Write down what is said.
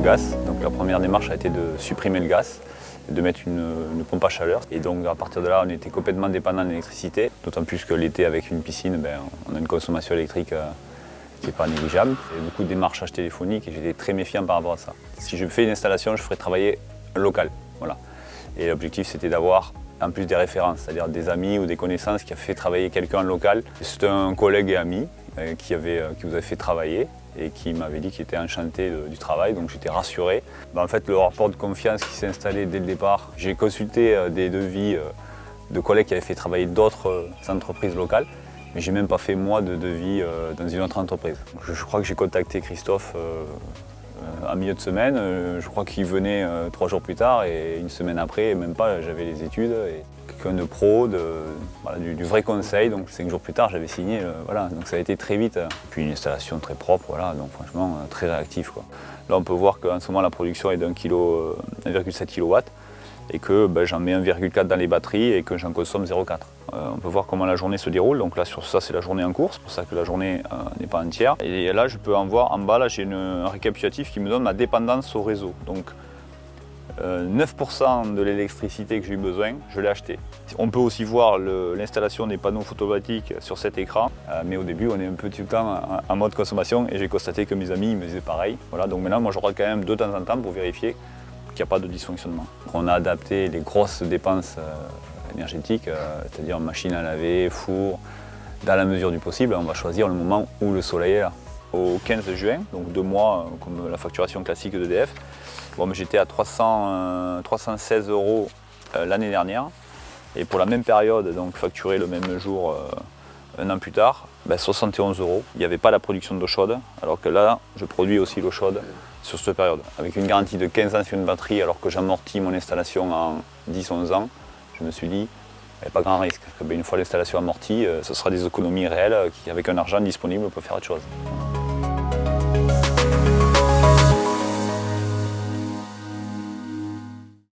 gaz. Donc la première démarche a été de supprimer le gaz, de mettre une pompe à chaleur. Et donc à partir de là, on était complètement dépendant de l'électricité, d'autant plus que l'été avec une piscine, on a une consommation électrique qui n'est pas négligeable. Il y a beaucoup de démarchages téléphoniques et j'étais très méfiant par rapport à ça. Si je fais une installation, je ferai travailler un local. Voilà. Et l'objectif, c'était d'avoir en plus des références, c'est-à-dire des amis ou des connaissances qui a fait travailler quelqu'un en local. C'est un collègue et ami qui vous avait fait travailler et qui m'avait dit qu'il était enchanté du travail, donc j'étais rassuré. En fait, le rapport de confiance qui s'est installé dès le départ, j'ai consulté des devis de collègues qui avaient fait travailler d'autres entreprises locales, mais j'ai même pas fait moi de devis dans une autre entreprise. Je crois que j'ai contacté Christophe en milieu de semaine, je crois qu'il venait 3 jours plus tard et une semaine après, même pas, j'avais les études. Et quelqu'un de pro, du vrai conseil, donc 5 jours plus tard j'avais signé, voilà, donc ça a été très vite. Puis une installation très propre, voilà, donc franchement très réactif, quoi. Là on peut voir qu'en ce moment la production est d'1,7 kW et que j'en mets 1,4 dans les batteries et que j'en consomme 0,4. On peut voir comment la journée se déroule, donc là sur ça c'est la journée en cours, c'est pour ça que la journée n'est pas entière. Et là je peux en voir en bas, là j'ai un récapitulatif qui me donne ma dépendance au réseau. Donc 9% de l'électricité que j'ai eu besoin, je l'ai acheté. On peut aussi voir l'installation des panneaux photovoltaïques sur cet écran, mais au début on est un peu tout le temps en mode consommation et j'ai constaté que mes amis me disaient pareil. Voilà, donc maintenant moi je regarde quand même de temps en temps pour vérifier qu'il n'y a pas de dysfonctionnement. On a adapté les grosses dépenses énergétiques, c'est-à-dire machine à laver, four, dans la mesure du possible, on va choisir le moment où le soleil est là. Au 15 juin, donc 2 mois comme la facturation classique d'EDF, j'étais à 316 € l'année dernière. Et pour la même période, donc facturé le même jour un an plus tard, 71 €. Il n'y avait pas la production d'eau chaude, alors que là, je produis aussi l'eau chaude sur cette période. Avec une garantie de 15 ans sur une batterie, alors que j'amortis mon installation en 10-11 ans, je me suis dit, il n'y a pas grand risque. Une fois l'installation amortie, ce sera des économies réelles, avec un argent disponible, on peut faire autre chose.